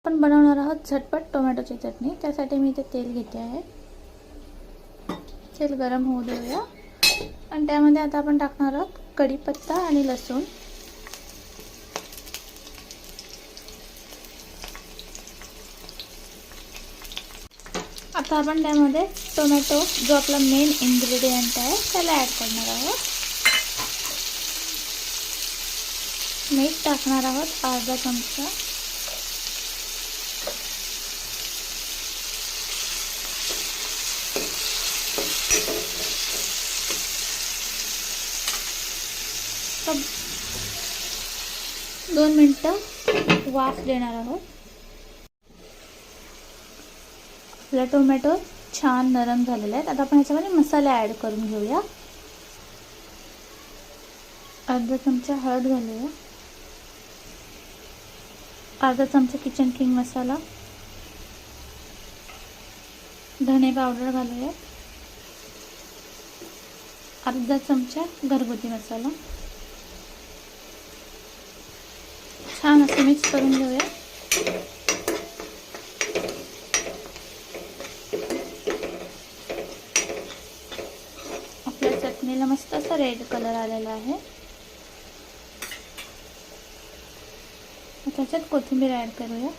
आपण बनवणार आहोत झटपट टोमॅटोची चटणी। त्यासाठी मी इथे तेल घेते आहे। तेल गरम होऊ देऊया आणि त्यामध्ये आता आपण टाकणार आहोत कढीपत्ता आणि लसूण। आता आपण त्यामध्ये टोमॅटो जो आपला मेन इन्ग्रेडियंट आहे त्याला ॲड करणार आहोत। मीठ टाकणार आहोत अर्धा चमचा। सब 2 मिनिटं वाफ देणार आहोत। आपला टोमॅटो छान नरम झालेला आहे। आता आपण याच्यामध्ये मसाले ॲड करून घेऊया। अर्धा चमचा हळद घालूया, अर्धा चमचा किचन किंग मसाला, धने पावडर घालूया, अर्धा चमचा घरगुती मसाला। छान असं मिक्स करून घेऊया। आपल्या चटणीला मस्त असा रेड कलर आलेला आहे। त्याच्यात कोथिंबीर ॲड करूया।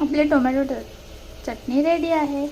आपली टोमॅटो चटणी रेडी आहे।